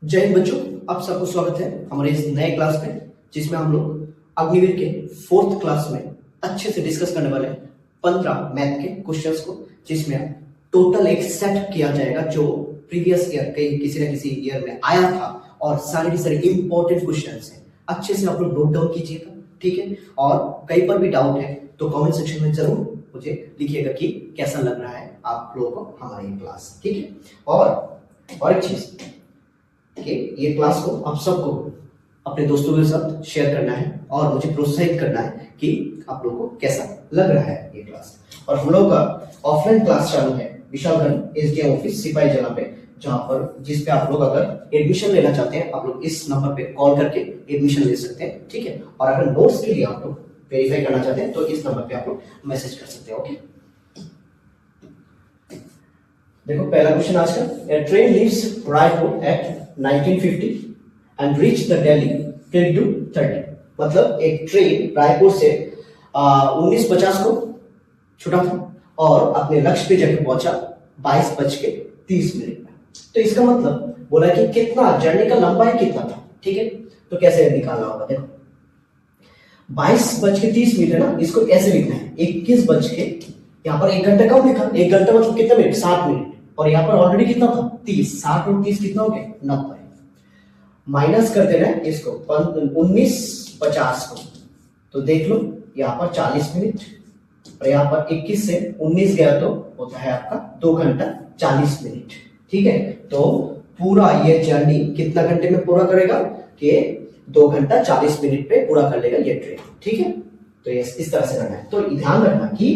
जय हिंद बच्चों, आप सबको स्वागत है हमारे इस नए क्लास में, जिसमें हम लोग अग्निवीर के 4th क्लास में अच्छे से डिस्कस करने वाले हैं 15 मैथ के क्वेश्चंस को, जिसमें टोटल एक सेट किया जाएगा जो प्रीवियस ईयर के किसी न किसी ईयर में आया था, और सारे के सारे इंपॉर्टेंट क्वेश्चंस हैं। अच्छे से आप लोग नोट डाउन कीजिएगा, ठीक है। और कहीं पर भी डाउट है तो कमेंट सेक्शन में जरूर मुझे लिखिएगा कि कैसा लग रहा है आप लोगों को हमारी क्लास, ठीक है। और एक चीज कि ये क्लास को आप सबको अपने दोस्तों के साथ शेयर करना है और मुझे प्रोत्साहित करना है कि आप लोगों को कैसा लग रहा है ये क्लास। और हम लोग का ऑफलाइन क्लास चालू है विशालगंज एसडीएम ऑफिस सिपाही जला पे, जहां पर जिस पे आप लोग अगर एडमिशन लेना चाहते हैं आप लोग इस नंबर पे कॉल करके एडमिशन ले सकते हैं, ठीक है। और अगर नोट्स के लिए आप लोग वेरीफाई करना चाहते हैं तो इस नंबर पे आप लोग मैसेज कर सकते हैं, ओके। देखो पहला क्वेश्चन आज का, a train leaves Raipur at 1950 and reach the Delhi 22:30। मतलब एक ट्रेन रायपुर से 1950 को छूटा था और अपने लक्ष्य पे जाके पहुंचा 22:30 में। तो इसका मतलब बोला कि कितना जर्नी का लंबाई कितना था, ठीक है। तो कैसे निकालना होगा, देखो 22:30 है ना, इसको कैसे लिखना है 21 यहाँ पर 1 घंटा कम लिखा, 1 घंटा मतलब कितना मिनट 60 मिनट, और यहाँ पर ऑलरेडी कितना था 30, 60 और 30 कितना हो गया 90। माइनस कर देना है इसको 19:50 को, तो देख लो यहाँ पर 40 मिनट और यहाँ पर 21 से 19 गया तो होता है आपका 2 घंटा 40 मिनट, ठीक है। तो पूरा ये जर्नी कितना घंटे में पूरा करेगा कि 2 घंटा 40 मिनट पे पूरा कर लेगा ये ट्रेन, ठीक है। तो इस तरह से करना है। तो ध्यान रखना कि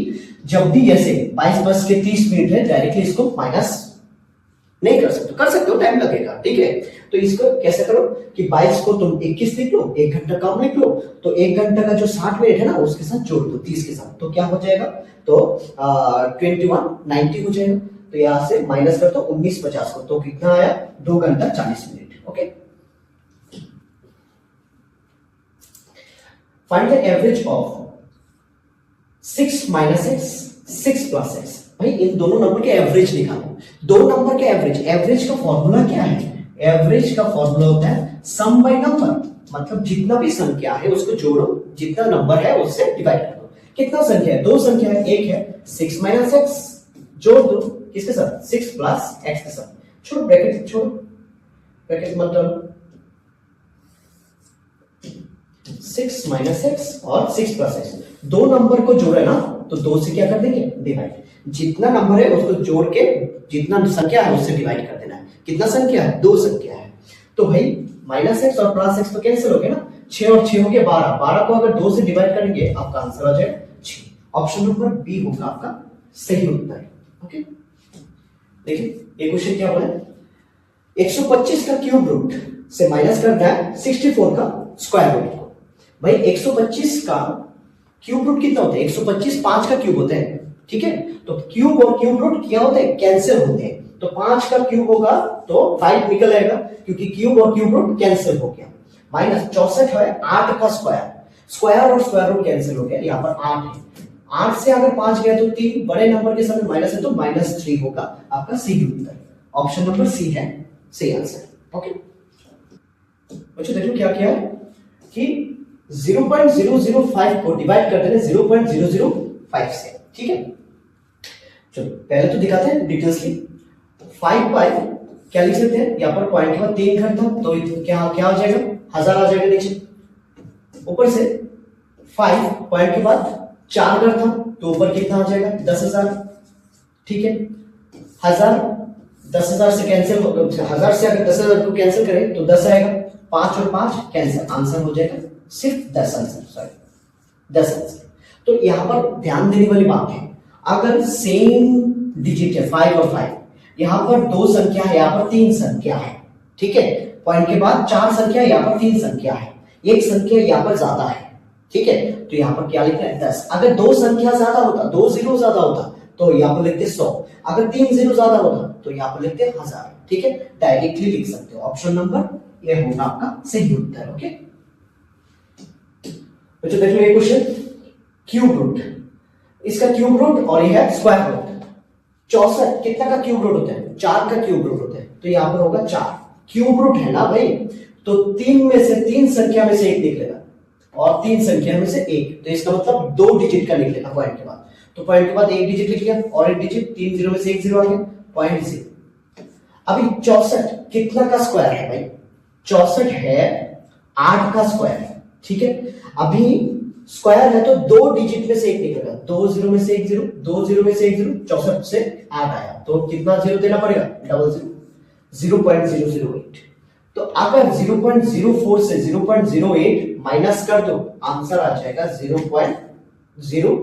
जब भी ऐसे 22:30 है डायरेक्टली इसको माइनस नहीं कर सकते हो, टाइम लगेगा, ठीक है। तो इसको कैसे करो कि 22 को तुम 21 लिख लो, 1 घंटा कम लिख लो, तो 1 घंटा का जो 60 मिनट है ना उसके साथ जोड़ दो 30 के साथ, तो क्या हो जाएगा, तो 21:90 हो जाएगा। तो यहां से माइनस कर दो 19:50 को, तो कितना आया 2 घंटा 40 minute, okay. Find the average of 6 - x 6 + x। भाई इन दोनों नंबर के एवरेज निकालो, दो नंबर के एवरेज का फॉर्मूला क्या है, एवरेज का फॉर्मूला होता है सम बाय नंबर, मतलब जितना भी संख्या है उसको जोड़ो, जितना नंबर है उससे डिवाइड कर दो। कितना संख्या है, 2 संख्या है, एक है 6 - x, जोड़ दो किसके साथ 6 + x के साथ, छोड़ो ब्रैकेट, छोड़ो ब्रैकेट मतलब 6 - x और 6 + x, दो नंबर को जोड़े ना तो 2 से क्या कर देंगे डिवाइड, जितना नंबर है उसको जोड़ के जितना संख्या है उससे डिवाइड कर देना है। कितना संख्या है 2 संख्या है, तो भाई -x और +x तो कैंसिल हो गए ना, 6 और 6 हो गए 12, 12 को अगर 2 से डिवाइड करेंगे आपका आंसर आ जाएगा 6। ऑप्शन नंबर बी होगा आपका सही उत्तर, ओके। देखिए ये क्वेश्चन क्या बोला, 125 का क्यूब रूट से माइनस करना है 64 का स्क्वायर रूट को। भाई 125 का क्यूब रूट कितना होता है, 125 5 का क्यूब होता है, ठीक है। तो क्यूब और क्यूब रूट क्या होते हैं, कैंसिल होते हैं, तो 5 का क्यूब होगा तो 5 निकल आएगा क्योंकि क्यूब और क्यूब रूट कैंसिल हो गया। माइनस 64 है 8 का स्क्वायर और स्क्वायर रूट कैंसिल हो गया, यहाँ पर 8 है, 8 से अगर 5 गया तो 3, बड़े नंबर के सामने माइनस है तो -3 होगा आपका सही उत्तर। ऑप्शन नंबर सी है सही आंसर, ओके। बच्चों देखो क्या किया है कि 0.005 को डिवाइड कर देना 0.005 से, ठीक है। चलो पहले तो दिखाते हैं डिटेल्सली। 5 क्या लिख सकते हैं, यहाँ पर पॉइंट के बाद 3 घर था तो क्या क्या हो जाएगा 1000 आ जाएगा नीचे, ऊपर से 5 पॉइंट के बाद 4 घर था तो ऊपर कितना आ जाएगा 10,000, ठीक है। 1000 10,000 से कैंसिल हो, 1000 से अगर 10,000 को कैंसिल करें तो 10 आएगा, 5 और 5 कैंसिल, आंसर हो जाएगा सिर्फ 10 आंसर, सॉरी 10 आंसर। तो यहां पर ध्यान देने वाली बात है, अगर सेम डिजिट है 5 और 5, यहां पर 2 संख्या है, यहां पर 3 संख्या है, ठीक है। पॉइंट के बाद 4 संख्या, यहां पर 3 संख्या है, एक संख्या यहां पर ज्यादा है, ठीक है। तो यहां पर क्या लिखना है 10। अगर 2 संख्या ज्यादा होता, 2 जीरो ज्यादा होता तो यहां पर लिखते 100, अगर 3 जीरो ज्यादा होता तो यहां पर लिखते 1000, ठीक है। डायरेक्टली लिख सकते हो, ऑप्शन नंबर ये होगा आपका सही उत्तर, ओके। बच्चों देख लो ये क्वेश्चन, क्यूब रूट, इसका क्यूब रूट और ये है स्क्वायर रूट। 64 कितना का क्यूब रूट होता है, 4 का क्यूब रूट होता है, तो यहां पर होगा 4, क्यूब रूट है ना भाई, तो तीन संख्या में से एक निकलेगा और तीन संख्या में से एक, तो इसका मतलब 2 डिजिट का निकलेगा पॉइंट के बाद। तो पॉइंट के बाद एक डिजिट लिख लिया और एक डिजिट, 3 जीरो में से एक जीरो आ गया, पॉइंट 0। अभी 64 कितना का स्क्वायर है भाई? 64 है 8 का स्क्वायर है, ठीक है। अभी स्क्वायर है तो 2 डिजिट में से एक निकलेगा, 2 जीरो में से एक जीरो, 2 जीरो में से एक जीरो, 64 से 8 आया, तो कितना जीरो देना पड़ेगा? Double zero, 0.008। तो अगर 0.04 से 0.08 माइनस कर दो, आंसर आ जाएगा 0.032,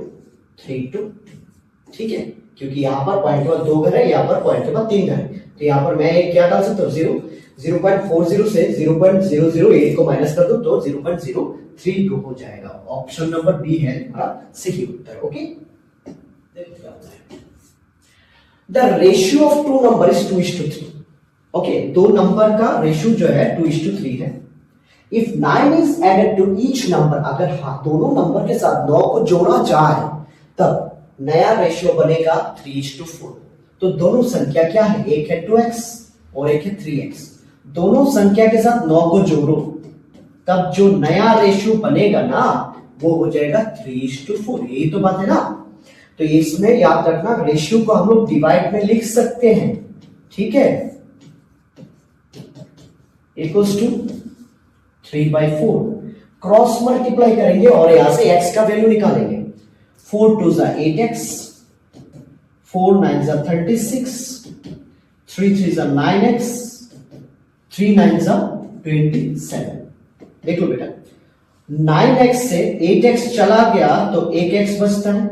ठीक है, क्योंकि यहां पर पॉइंट के बाद 2 घर है, यहां पर पॉइंट के बाद 3 घर है, तो यहां पर मैं क्या डाल सकता हूं? 0.40 से 0.008 को माइनस कर दो तो 0.032 हो जाएगा। ऑप्शन नंबर बी है हमारा सही उत्तर। Okay, the ratio of two number is 2:3। Okay, दो नंबर का रेशियो जो है 2:3 है। If 9 is added to each number, अगर दोनों नंबर के साथ 9 को जोड़ा जाए तब नया रेशियो बनेगा 3:4। तो दोनों संख्या क्या है? एक है 2x और एक है 3x। दोनों संख्या के साथ 9 को जोड़ो तब जो नया रेशियो बनेगा ना वो हो जाएगा 3:4। यही तो बात है ना। तो इसमें याद रखना, रेशियो को हम लोग डिवाइड में लिख सकते हैं, ठीक है, इक्वल्स टू 3/4। क्रॉस मल्टीप्लाई करेंगे और यहां से x का वैल्यू निकालेंगे। 4 2 जा 8x, 4 9 जा 36, 3 3 जा 9x, 3 9 जा 27। देख लो बेटा, 9x से 8x चला गया तो 1x बचता है,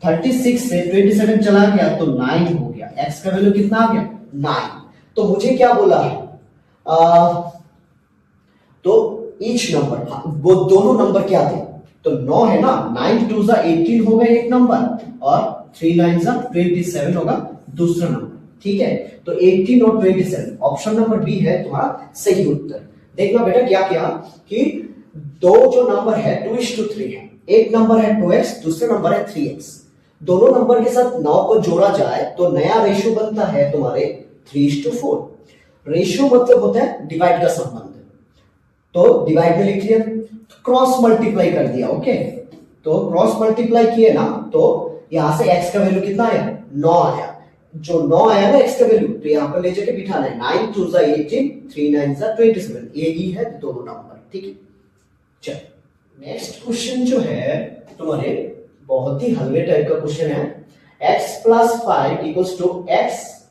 36 से 27 चला गया तो 9 हो गया। x का वैल्यू कितना आ गया? 9। तो मुझे क्या बोला है? तो ईच नंबर, वो दोनों नंबर क्या थे? तो 9 है ना, 9 2 जा 18 होगा एक नंबर और 3 9 जा 27 होगा दूसरा नंबर, ठीक है। तो 18 और 27, ऑप्शन नंबर बी है तुम्हारा सही उत्तर। देखना बेटा क्या किया कि दो जो नंबर है 2:3 है, एक नंबर है 2x, दूसरा नंबर है 3x। दोनों नंबर के साथ 9 को जोड़ा जाए तो नया रेशियो बनता है तुम्हारे 3:4। रेशियो मतलब होता है डिवाइड का संबंध, तो डिवाइड में लिख लिया, क्रॉस मल्टीप्लाई कर दिया। ओके, तो क्रॉस मल्टीप्लाई किए ना तो यहां से x का वैल्यू कितना आया? 9 आया। जो 9 आया ना x का वैल्यू, तो यहां पर ले जाके बिठाना है। 9 2 जा 18, 3 9 जा 27, यही है दोनों नंबर, ठीक है। चल नेक्स्ट क्वेश्चन जो है तुम्हारे बहुत ही हलवे टाइप का क्वेश्चन है। x + 5 = x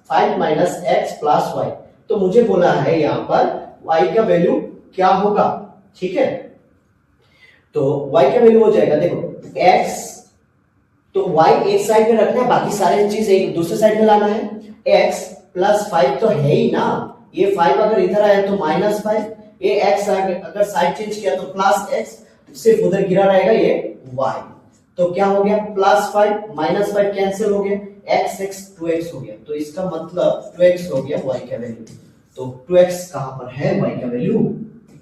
5 - x + y। तो मुझे बोला है यहां पर y का वैल्यू क्या होगा, ठीक है। तो y का वैल्यू हो जाएगा, देखो x, तो y एक साइड में रखना है, बाकी सारे चीज एक दूसरे साइड में लाना है। x + 5 तो है ही ना, ये 5 अगर इधर आया तो -5, ये x अगर साइड चेंज किया तो +x, सिर्फ उधर गिरा रहेगा ये y। तो क्या हो गया? +5 -5 कैंसिल हो गया, x 2x हो गया। तो इसका मतलब 2x हो गया y का वैल्यू। तो 2x कहां पर है y का वैल्यू?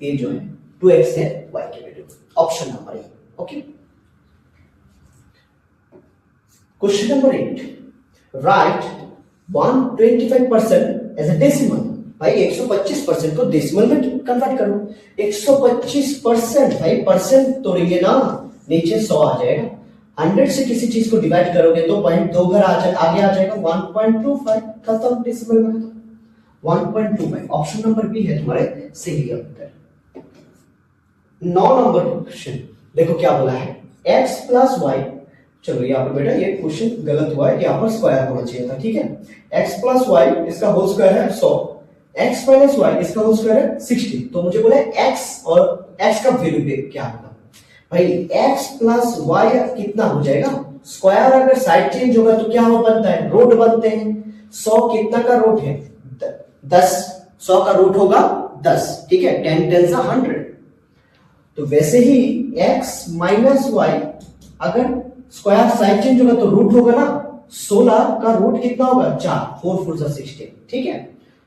ये जो है 2x है y का value, option number A. Okay, question number 8, write 125% as a decimal. भाई 125% को डेसिमल में कन्वर्ट करो। 125% भाई परसेंट तोड़ेंगे ना, नीचे 100 आ जाएगा। 100 से किसी चीज को डिवाइड करोगे तो पॉइंट 2 घर आगे आ जाएगा, 1.25 खत्म, डेसिमल में खत्म, 1.25। ऑप्शन नंबर बी है तुम्हारे सही उत्तर। 9 नंबर क्वेश्चन देखो क्या बोला है, x + y। चलो यहाँ पर बेटा ये क्वेश्चन गलत हुआ है, यहाँ पर स्क्वायर होना चाहिए था, ठीक है। x + y इसका होल स्क्वायर है 100, x - y इसका होल स्क्वायर है 60। तो मुझे बोला x और x का वैल्यू क्या होगा? भाई x + y कितना हो जाएगा? स्क्वायर अगर साइड चेंज होगा तो क्या बनता है? रूट बनते हैं। 100 कितना का रूट है? 10। 100 का रूट होगा 10, ठीक है, 10 10 = 100। तो वैसे ही x - y अगर स्क्वायर साइड चेंज होगा तो रूट होगा ना, 16 का रूट कितना होगा? 4, 4 4 = 16, ठीक है।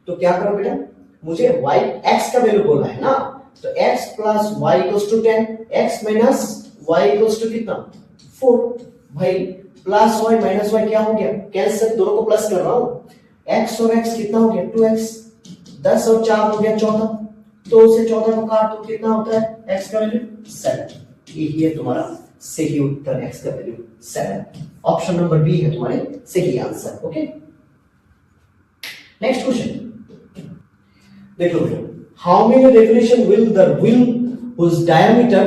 तो क्या करो बेटा, मुझे y x का वैल्यू बोला है ना, तो x + y = 10, x - y = कितना? 4। भाई +y - y क्या हो गया? कैंसिल, दोनों को प्लस कर रहा हूं। x और x कितना हो गया? 2x। 10 और 4 हो गया 14, 2 से 14 को काट तो कितना होता है x का वैल्यू 7। यही है तुम्हारा सही उत्तर, x का वैल्यू 7। ऑप्शन नंबर बी है तुम्हारे सही आंसर। ओके, नेक्स्ट क्वेश्चन देख लो बेटा, how many revolution will the wheel whose diameter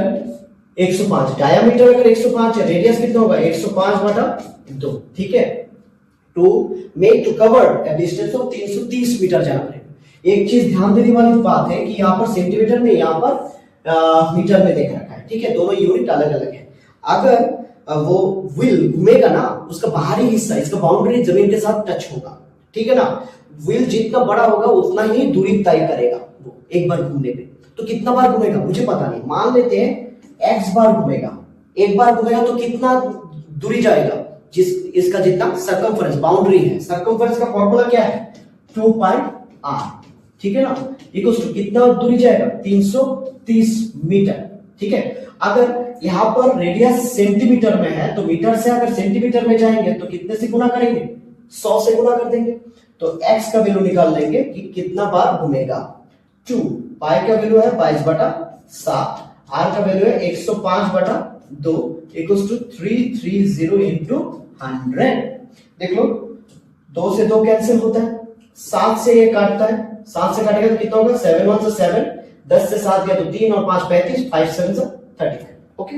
105, diameter अगर 105 है, रेडियस कितना होगा 105/2, ठीक है, to make to cover a distance of 330 metre जाना पड़ेगा। एक चीज ध्यान देने वाली बात है कि यहाँ पर सेंटीमीटर में, यहाँ पर मीटर में देख रखा है, ठीक है, दोनों यूनिट अलग अलग है। अगर वो व्हील घूमेगा ना, उसका बाहरी हिस्सा, इसका बाउंड्री जमीन के साथ टच होगा, ठीक है ना, व्हील जितना बड़ा होगा उतना ही दूरी तय करेगा वो एक बार घूमने पे। तो कितना बार घूमेगा मुझे पता नहीं, मान लेते हैं x बार घूमेगा, एक बार घूमेगा तो कितना दूरी जाएगा, जिस इसका जितना सर्कमफरेंस बाउंड्री है, सर्कमफरेंस का फॉर्मूला क्या है 2 पाई r, ठीक है ना, इक्वल्स टू कितना दूरी जाएगा 330 मीटर, ठीक है। अगर यहाँ पर रेडियस सेंटीमीटर में है तो मीटर से अगर सेंटीमीटर में जाएंगे तो कितने से गुना करेंगे 100 से गुना कर देंगे, तो x का वैल्यू निकाल लेंगे कि कितना बार घूमेगा 2, पाई का वैल्यू है 22/7, r का वैल्यू है 105/2 इक्वल्स टू 330 इंटू 100। देख लो 2 से 2 कैंसिल होता है, 7 से ये काटता है, 7 से काटेगा तो कितना होगा 7 1 से 7, 10 से 7 गया तो 3 और 5 35, 5 7 से 35। ओके,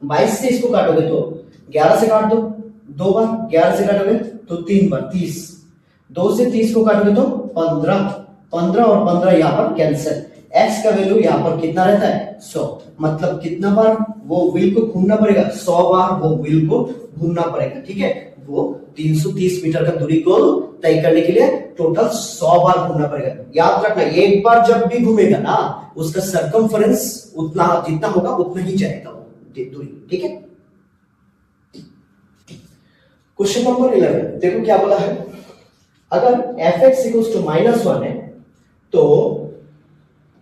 22 से इसको काटोगे तो 11 से काट दो, 2 बार 11 से काटोगे तो 3 बार 30, 2 से 30 को काटोगे तो 15, 15 और 15 यहाँ पर कैंसिल, x का वैल्यू यहाँ पर कितना रहता है 100, मतलब कितना बार वो व्हील को घूमना पड़ेगा 100 बार वो व्हील को घूमना पड़ेगा, ठीक है। वो 330 मीटर का दूरी को तय करने के लिए टोटल 100 बार घूमना पड़ेगा। याद रखना एक बार जब भी घूमेगा ना उसका सर्कमफरेंस उतना जितना होगा उतना ही जाएगा वो दूरी, ठीक है। क्वेश्चन नंबर 11 देखो क्या बोला है, अगर fx इक्वल्स टू -1 है तो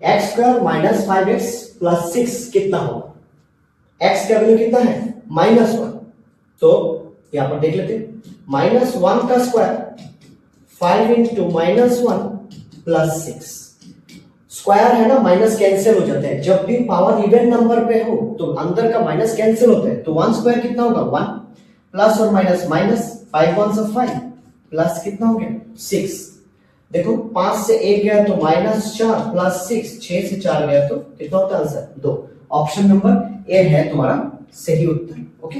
x² - 5x + 6 कितना होगा, x का वैल्यू कितना है -1, तो यहां पर देख लेते हैं -1 का स्क्वायर 5 into -1 + 6, स्क्वायर है ना, माइनस कैंसिल हो जाता है, जब भी पावर इवन नंबर पे हो तो अंदर का माइनस कैंसिल होता है, तो 1 स्क्वायर कितना होगा 1, प्लस और माइनस माइनस, 5 1 से 5 प्लस कितना हो गया 6, देखो 5 से 1 गया तो -4 प्लस 6, 6 से 4 गया तो कितना होता है आंसर 2। ऑप्शन नंबर ए है तुम्हारा सही उत्तर। ओके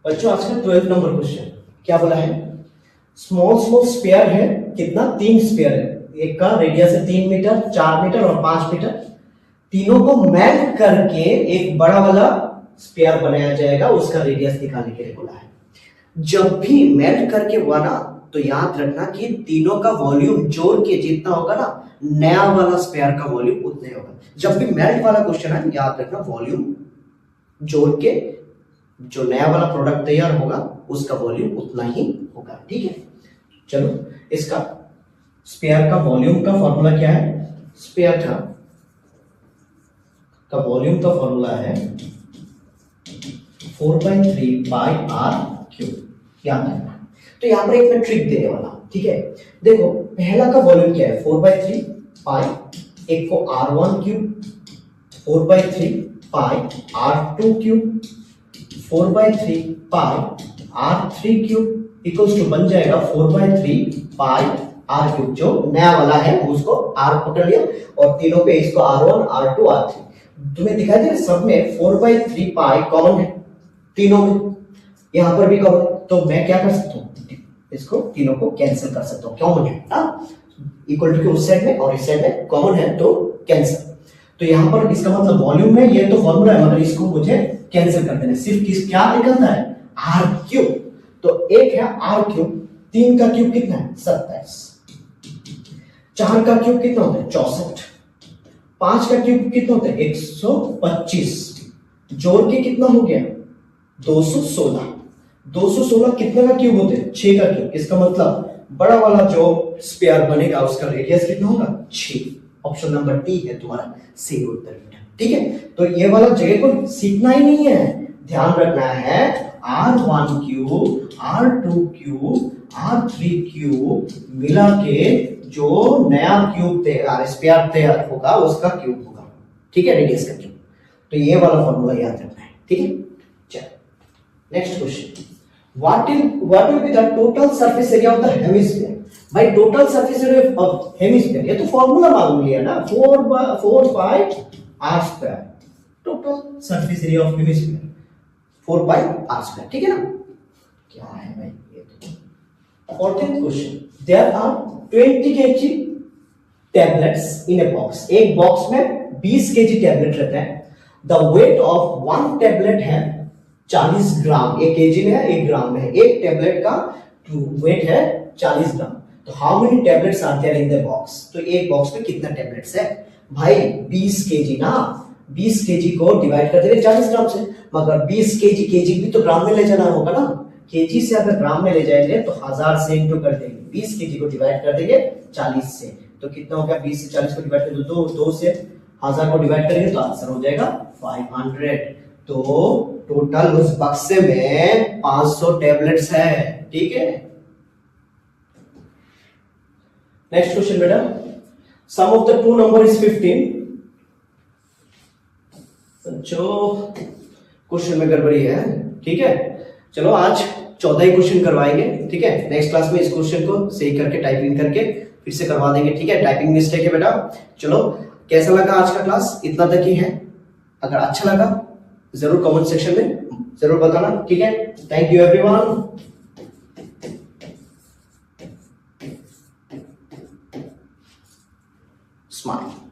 बच्चों, आज का 12 नंबर क्वेश्चन क्या बोला है, स्मॉल स्मॉल स्फीयर है, कितना 3 स्फीयर है, एक का रेडियस है 3 मीटर, 4 मीटर और 5 मीटर, तीनों को मेल्ट करके एक बड़ा वाला स्फीयर बनाया जाएगा, उसका रेडियस निकालने के लिए बोला है। जब भी मेल्ट करके बना तो याद रखना कि तीनों का वॉल्यूम जोड़ के जितना होगा ना, नया वाला स्फीयर का वॉल्यूम उतना ही होगा। जब भी मेल्ट वाला क्वेश्चन है याद रखना वॉल्यूम जोड़ के जो नया वाला प्रोडक्ट तैयार होगा उसका वॉल्यूम उतना ही होगा, ठीक है। चलो इसका स्फीयर का वॉल्यूम का फॉर्मूला क्या है, स्फीयर का वॉल्यूम का फॉर्मूला है 4/3 पाई r क्यूब, याद रखना। तो यहां पर एक मैं ट्रिक देने वाला हूं, ठीक है। देखो पहला का वॉल्यूम क्या है 4/3 पाई, एक को r1 cube, 4/3 pi r2 cube, 4/3 pi r3 cube equals to बन जाएगा 4/3 पाई r क्यूब, जो नया वाला है उसको r पकड़ लिया और तीनों पे इसको r1 r2 r3, तुम्हें दिखाई दे सब में 4/3 पाई कॉमन है, तीनों में यहां पर भी कॉमन है, तो मैं क्या कर सकता हूं इसको तीनों को कैंसिल कर सकता हूं, कॉमन है इक्वल टू के उस साइड में और इस साइड में कॉमन है तो कैंसिल। तो यहां पर इसका मतलब वॉल्यूम में ये तो फॉर्मूला है मगर इसको मुझे कैंसिल कर देना, सिर्फ किस क्या निकलता है r क्यूब, तो एक है r क्यूब, 3 का क्यूब कितना है 27, 4 का क्यूब कितना होता है 64, 5 का क्यूब कितना होता है 125, जोड़ के कितना हो गया 216, 216 कितने का क्यूब होते हैं 6 का क्यूब, इसका मतलब बड़ा वाला जो स्फीयर बनेगा उसका रेडियस कितना होगा 6। ऑप्शन नंबर डी है तुम्हारा सही उत्तर, ठीक है। तो ये वाला जगह को सीखना ही नहीं है, ध्यान रखना है r1 cube, r2 cube, R3 cube मिला के जो नया क्यूब तैयार होगा उसका क्यूब होगा, ठीक है, रेडियस का क्यूब। तो ये वाला फॉर्मूला याद रखना है, ठीक है। चलो next question, what will be the total surface area of the hemisphere. भाई total surface area of hemisphere, ये तो फॉर्मूला मालूम लिया ना, 4 pi r square, total surface area of hemisphere 4 pi r square, ठीक है ना। क्या है भाई ये तो 14th question, there are 20 kg tablets in a box, एक बॉक्स में 20 kg टैबलेट रहता है। The weight of one tablet है 40 ग्राम, एक केजी में है, एक ग्राम में है, एक टैबलेट का वेट है 40 ग्राम। तो how many tablets are there in the box, तो एक बॉक्स में कितना टैबलेट्स है भाई, 20 केजी ना, 20 केजी को डिवाइड कर देंगे 40 ग्राम से, मगर 20 केजी भी तो ग्राम में ले जाना होगा ना, केजी से अगर ग्राम में ले जाएंगे तो 1000 से इंटू कर देंगे, 20 केजी को डिवाइड कर देंगे 40 से, तो कितना हो गया, 20 से 40 को डिवाइड कर दो, 2 से 1000 को डिवाइड करेंगे तो आंसर हो जाएगा 500। तो टोटल उस बक्से में 500 टैबलेट्स है, ठीक है। नेक्स्ट क्वेश्चन बेटा, sum of the two number is 15। जो क्वेश्चन में गड़बड़ी है, ठीक है। चलो आज 14 ही क्वेश्चन करवाएंगे, ठीक है। नेक्स्ट क्लास में इस क्वेश्चन को सही करके टाइपिंग करके फिर से करवा देंगे, ठीक है। टाइपिंग मिस्टेक है बेटा। चलो कैसा लगा आज का क्लास, इतना तक ही है। अगर अच्छा लगा जरूर कमेंट सेक्शन में जरूर बताना, ठीक है। Thank you everyone. स्माइल।